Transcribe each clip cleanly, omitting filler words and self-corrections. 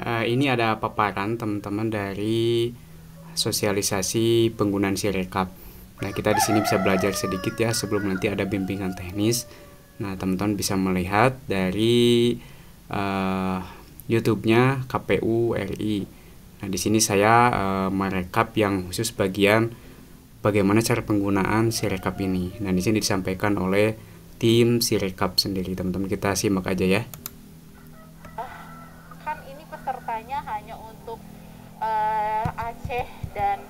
Ini ada paparan teman-teman dari sosialisasi penggunaan Sirekap. Nah, kita di sini bisa belajar sedikit ya sebelum nanti ada bimbingan teknis. Nah, teman-teman bisa melihat dari YouTube-nya KPU RI. Nah, di sini saya merekap yang khusus bagian bagaimana cara penggunaan Sirekap ini. Nah, di sini disampaikan oleh tim Sirekap sendiri. Teman-teman kita simak aja ya. Kan ini pesertanya hanya untuk Aceh dan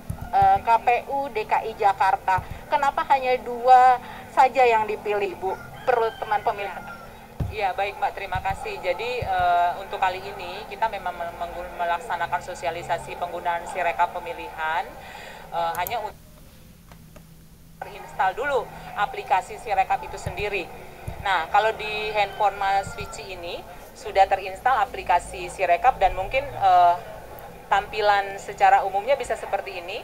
KPU DKI Jakarta. Kenapa hanya 2 saja yang dipilih, Bu? Perlu teman pemilih. Iya, baik Mbak, terima kasih. Jadi untuk kali ini kita memang melaksanakan sosialisasi penggunaan Sirekap pemilihan hanya untuk terinstall dulu aplikasi Sirekap itu sendiri. Nah, kalau di handphone Mas Vici ini sudah terinstall aplikasi Sirekap dan mungkin tampilan secara umumnya bisa seperti ini.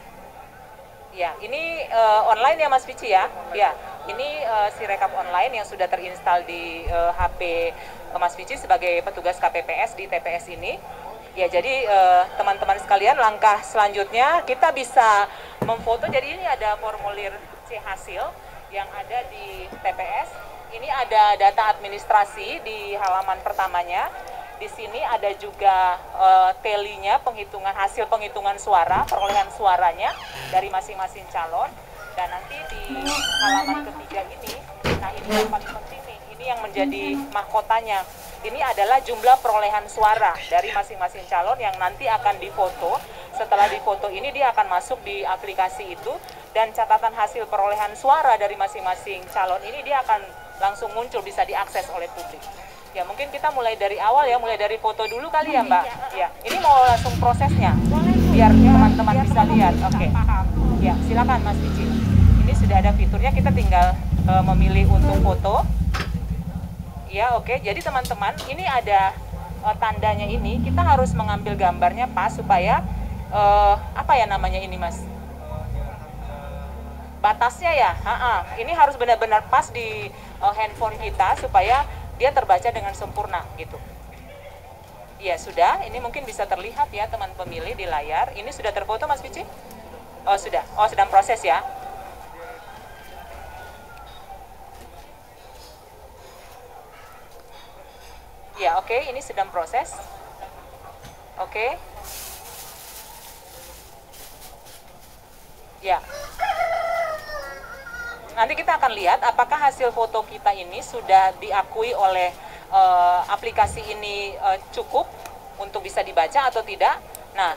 Ya, ini online ya Mas Vici ya. Ya, ini Sirekap online yang sudah terinstall di HP Mas Vici sebagai petugas KPPS di TPS ini. Ya, jadi teman-teman sekalian, langkah selanjutnya kita bisa memfoto. Jadi ini ada formulir C hasil yang ada di TPS. Ini ada data administrasi di halaman pertamanya. Di sini ada juga telinya, hasil penghitungan suara, perolehan suaranya dari masing-masing calon. Dan nanti di halaman ketiga ini, nah ini yang paling penting nih, ini yang menjadi mahkotanya. Ini adalah jumlah perolehan suara dari masing-masing calon yang nanti akan difoto. Setelah difoto ini dia akan masuk di aplikasi itu, dan catatan hasil perolehan suara dari masing-masing calon ini dia akan langsung muncul, bisa diakses oleh publik. Ya, mungkin kita mulai dari awal ya, mulai dari foto dulu kali ya Mbak. Ya, ini mau langsung prosesnya, biar teman-teman bisa lihat. Oke. Ya, silakan Mas Vici. Ini sudah ada fiturnya, kita tinggal memilih untuk foto. Ya, oke. Jadi teman-teman, ini ada tandanya ini, kita harus mengambil gambarnya pas supaya apa ya namanya ini Mas? Batasnya ya. Ini harus benar-benar pas di handphone kita supaya dia terbaca dengan sempurna gitu. Ya sudah, ini mungkin bisa terlihat ya teman pemilih di layar. Ini sudah terfoto Mas Vici? Oh sudah, oh sedang proses ya. Ya oke, ini sedang proses. Oke. Ya. Nanti kita akan lihat apakah hasil foto kita ini sudah diakui oleh aplikasi ini cukup untuk bisa dibaca atau tidak. Nah,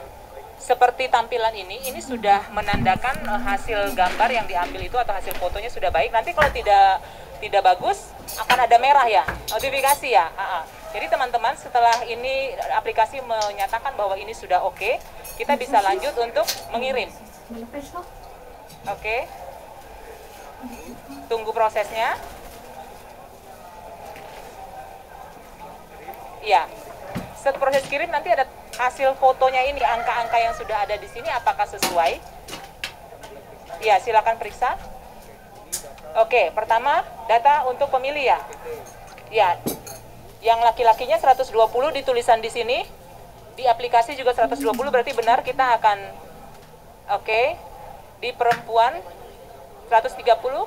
seperti tampilan ini sudah menandakan hasil gambar yang diambil itu atau hasil fotonya sudah baik. Nanti kalau tidak bagus akan ada merah ya, notifikasi ya. Jadi teman-teman, setelah ini aplikasi menyatakan bahwa ini sudah oke, kita bisa lanjut untuk mengirim. Oke. Tunggu prosesnya. Ya, setelah proses kirim nanti ada hasil fotonya ini, angka-angka yang sudah ada di sini apakah sesuai? Ya, silakan periksa. Oke, pertama data untuk pemilih ya. Ya, yang laki-lakinya 120 di tulisan di sini, di aplikasi juga 120, berarti benar, kita akan oke. Di perempuan 130,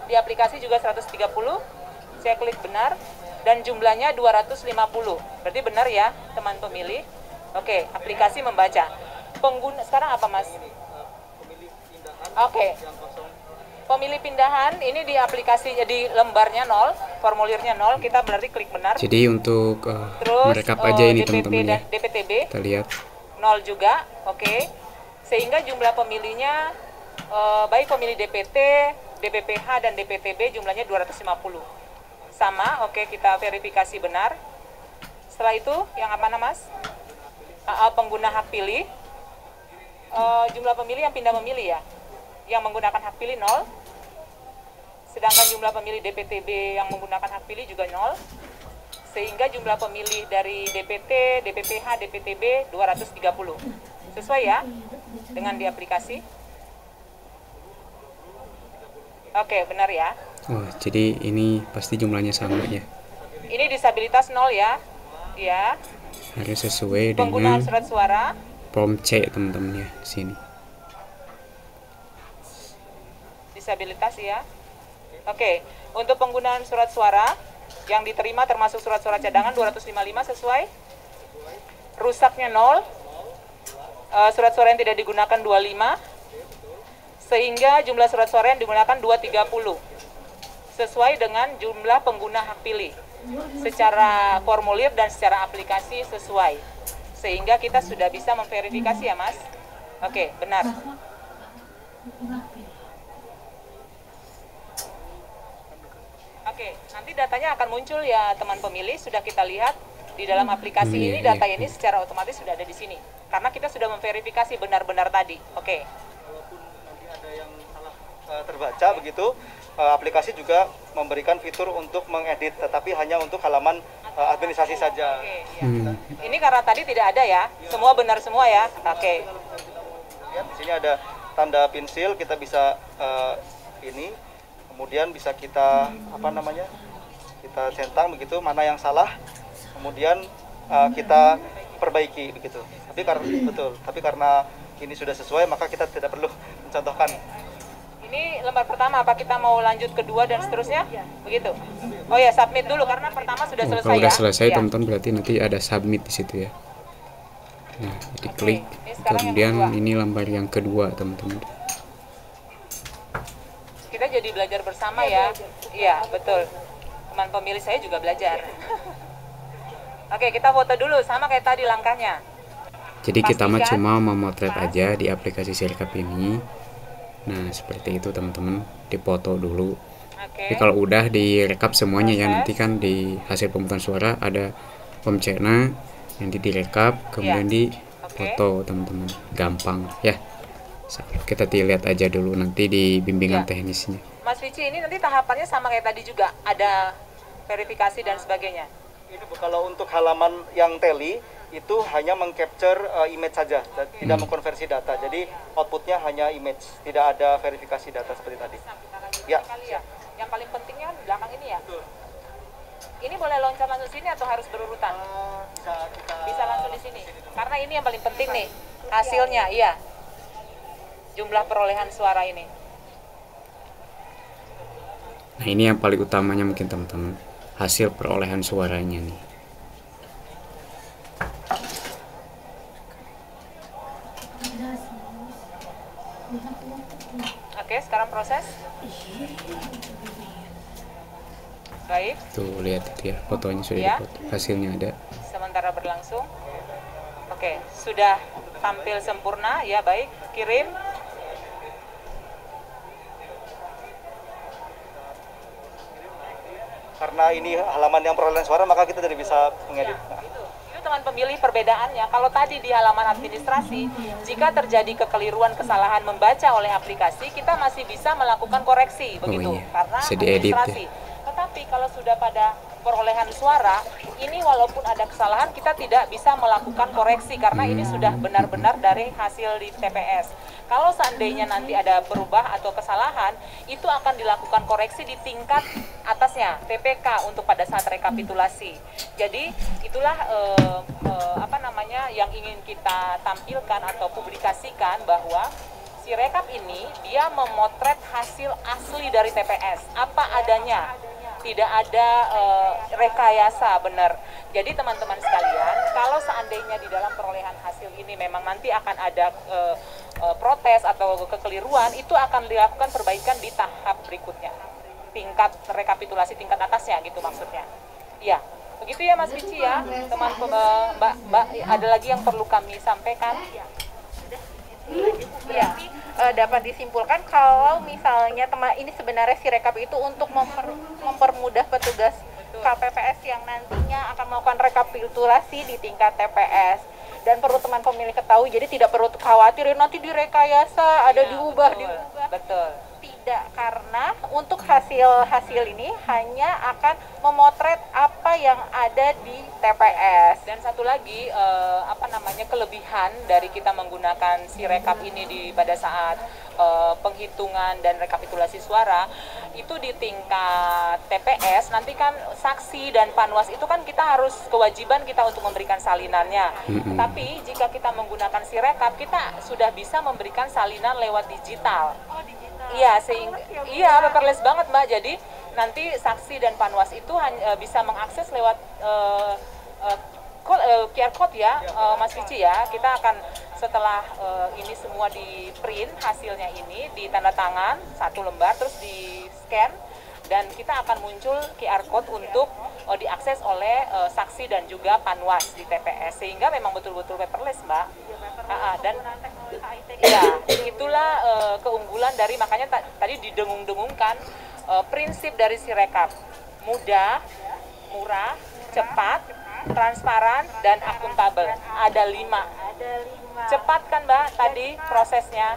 di aplikasi juga 130, saya klik benar, dan jumlahnya 250, berarti benar ya teman pemilih. Oke, aplikasi membaca. Pengguna sekarang apa Mas? Oke, pemilih pindahan ini di aplikasi, di lembarnya 0, formulirnya 0, kita berarti klik benar. Jadi untuk merekap aja ini teman-teman ya. DPTB kita lihat 0 juga, oke. Sehingga jumlah pemilihnya baik pemilih DPT, DPPH dan DPTB jumlahnya 250. Sama, oke, kita verifikasi benar. Setelah itu yang apa Mas? Pengguna hak pilih. Jumlah pemilih yang pindah memilih ya. Yang menggunakan hak pilih 0. Sedangkan jumlah pemilih DPTB yang menggunakan hak pilih juga 0. Sehingga jumlah pemilih dari DPT, DPPH, DPTB 230. Sesuai ya dengan di aplikasi? Oke, benar ya. Oh, jadi ini pasti jumlahnya sama ya. Ini disabilitas 0 ya. Ya. harus sesuai penggunaan dengan surat suara. form C teman-teman ya di sini. Disabilitas ya. Oke, untuk penggunaan surat suara yang diterima termasuk surat suara cadangan 255 sesuai. Rusaknya 0. Surat suara yang tidak digunakan 25. Sehingga jumlah surat suara yang digunakan 230. Sesuai dengan jumlah pengguna hak pilih. Secara formulir dan secara aplikasi sesuai. Sehingga kita sudah bisa memverifikasi ya, Mas. Oke, benar. Oke, nanti datanya akan muncul ya teman pemilih, sudah kita lihat di dalam aplikasi ini, data ini secara otomatis sudah ada di sini. Karena kita sudah memverifikasi benar-benar tadi. Oke. Walaupun nanti ada yang salah terbaca begitu, aplikasi juga memberikan fitur untuk mengedit, tetapi hanya untuk halaman administrasi saja. Oke, ya. Ini karena tadi tidak ada ya, semua benar semua ya. Oke. Lihat di sini ada tanda pensil, kita bisa ini, kemudian bisa kita kita centang begitu, mana yang salah, kemudian kita perbaiki begitu. Tapi karena ini sudah sesuai, maka kita tidak perlu mencontohkan. Ini lembar pertama, apa kita mau lanjut kedua dan seterusnya? Begitu. Oh ya, submit dulu karena pertama sudah selesai kalau udah ya. selesai Ya. teman-teman berarti nanti ada submit di situ ya. Nah, diklik. Ini sekarang Kemudian yang kedua. ini lembar yang kedua teman-teman. Kita jadi belajar bersama ya. Iya, betul. Teman pemilih saya juga belajar. Oke, kita foto dulu sama kayak tadi langkahnya. Jadi kita mah Pastikan. cuma memotret aja di aplikasi Sirekap ini. Nah, seperti itu teman-teman, dipoto dulu. Oke. Tapi kalau udah direkap semuanya ya, Proses. nanti kan di hasil pemungutan suara ada pemcena, nanti direkap, kemudian Ya. dipoto teman-teman. Gampang ya. Kita lihat aja dulu nanti di bimbingan Ya. teknisnya. Mas Vici, ini nanti tahapannya sama kayak tadi juga, ada verifikasi dan sebagainya. Ini kalau untuk halaman yang tally itu hanya mengcapture image saja dan tidak mengkonversi data. Jadi outputnya hanya image, tidak ada verifikasi data seperti tadi. Ya. Kali ya. Yang paling pentingnya di belakang ini ya. Ini boleh loncat langsung sini atau harus berurutan? Bisa langsung di sini. Karena ini yang paling penting nih, hasilnya, iya. Jumlah perolehan suara ini. Nah, ini yang paling utamanya mungkin teman-teman, hasil perolehan suaranya nih. Oke, sekarang proses. Baik, Tuh lihat itu ya, fotonya sudah Ya. dipoto, hasilnya ada. sementara berlangsung. Oke, sudah tampil sempurna, ya baik, kirim. Karena ini halaman yang perolehan suara, maka kita tidak bisa mengedit. Nah, Itu teman pemilih perbedaannya. Kalau tadi di halaman administrasi, jika terjadi kekeliruan kesalahan membaca oleh aplikasi, kita masih bisa melakukan koreksi begitu iya, karena bisa diedit ya. administrasi. Tetapi kalau sudah pada perolehan suara, ini walaupun ada kesalahan kita tidak bisa melakukan koreksi karena ini sudah benar-benar dari hasil di TPS. Kalau seandainya nanti ada berubah atau kesalahan, itu akan dilakukan koreksi di tingkat atasnya, TPK untuk pada saat rekapitulasi. Jadi itulah yang ingin kita tampilkan atau publikasikan bahwa Sirekap ini dia memotret hasil asli dari TPS, apa adanya. Tidak ada rekayasa, benar. Jadi teman-teman sekalian, kalau seandainya di dalam perolehan hasil ini memang nanti akan ada protes atau kekeliruan, itu akan dilakukan perbaikan di tahap berikutnya, tingkat rekapitulasi tingkat atasnya gitu maksudnya. Iya, begitu ya Mas Vici ya, teman Mbak, ada lagi yang perlu kami sampaikan? Ya, dapat disimpulkan kalau misalnya ini sebenarnya Sirekap itu untuk mempermudah petugas KPPS yang nantinya akan melakukan rekapitulasi di tingkat TPS. Dan perlu teman pemilih ketahui, jadi tidak perlu khawatir nanti direkayasa, ada diubah. Betul. Tidak, karena untuk hasil ini hanya akan memotret apa yang ada di TPS. Dan satu lagi kelebihan dari kita menggunakan Sirekap ini pada saat penghitungan dan rekapitulasi suara, itu di tingkat TPS nanti kan saksi dan panwas itu kan kita harus kewajiban kita untuk memberikan salinannya. Tapi jika kita menggunakan Sirekap kita sudah bisa memberikan salinan lewat digital. Iya, sehingga iya paperless banget Mbak. Jadi nanti saksi dan panwas itu bisa mengakses lewat QR code ya, Mas Vici ya. Kita akan setelah ini semua di print hasilnya ini di tanda tangan 1 lembar terus di scan dan kita akan muncul QR code untuk diakses oleh saksi dan juga panwas di TPS sehingga memang betul-betul paperless Mbak. Dan ya itulah keunggulan dari makanya tadi didengung-dengungkan prinsip dari Sirekap mudah, murah, cepat, transparan dan akuntabel. Ada 5. Cepat kan Mbak tadi prosesnya.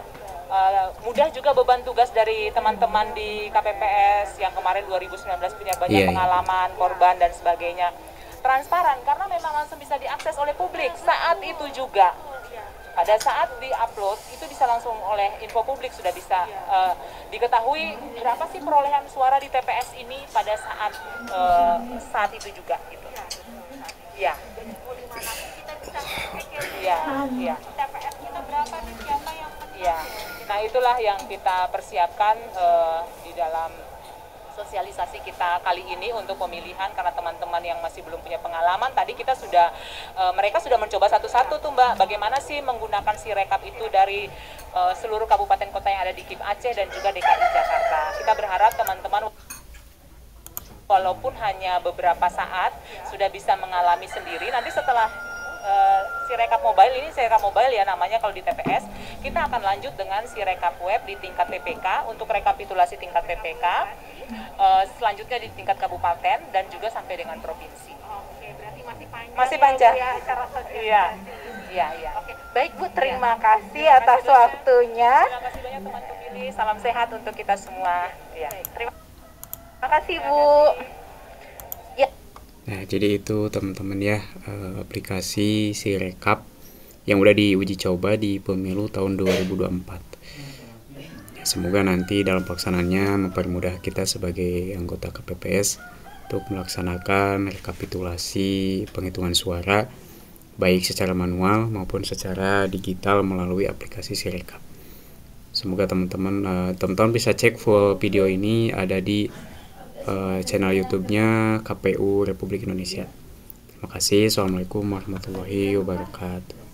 Mudah juga beban tugas dari teman-teman di KPPS yang kemarin 2019 punya banyak pengalaman, korban dan sebagainya. Transparan karena memang langsung bisa diakses oleh publik saat itu juga. Pada saat di-upload itu bisa langsung oleh info publik sudah bisa diketahui berapa sih perolehan suara di TPS ini pada saat itu juga gitu. Ya. Iya. TPS kita berapa dan siapa yang ya. Nah, itulah yang kita persiapkan di dalam sosialisasi kita kali ini untuk pemilihan karena teman-teman yang masih belum punya pengalaman tadi kita sudah mereka sudah mencoba satu-satu tuh Mbak bagaimana sih menggunakan Sirekap itu dari seluruh kabupaten kota yang ada di KIP Aceh dan juga DKI Jakarta. Kita berharap teman-teman walaupun hanya beberapa saat sudah bisa mengalami sendiri nanti setelah Sirekap Mobile ini Sirekap Mobile ya namanya kalau di TPS kita akan lanjut dengan Sirekap Web di tingkat PPK untuk rekapitulasi tingkat PPK selanjutnya di tingkat kabupaten dan juga sampai dengan provinsi. Oke, berarti masih panjang ya acara sosialisasi. Iya. Oke. Baik Bu, terima kasih atas waktunya. Terima kasih banyak teman pemilih. Salam sehat untuk kita semua. Ya. Terima kasih Bu. Nah, jadi itu teman-teman ya aplikasi Sirekap yang udah diuji coba di pemilu tahun 2024. Ya, semoga nanti dalam pelaksanaannya mempermudah kita sebagai anggota KPPS untuk melaksanakan rekapitulasi penghitungan suara baik secara manual maupun secara digital melalui aplikasi Sirekap. Semoga teman-teman bisa cek full video ini ada di channel YouTube-nya KPU Republik Indonesia. Terima kasih. Assalamualaikum warahmatullahi wabarakatuh.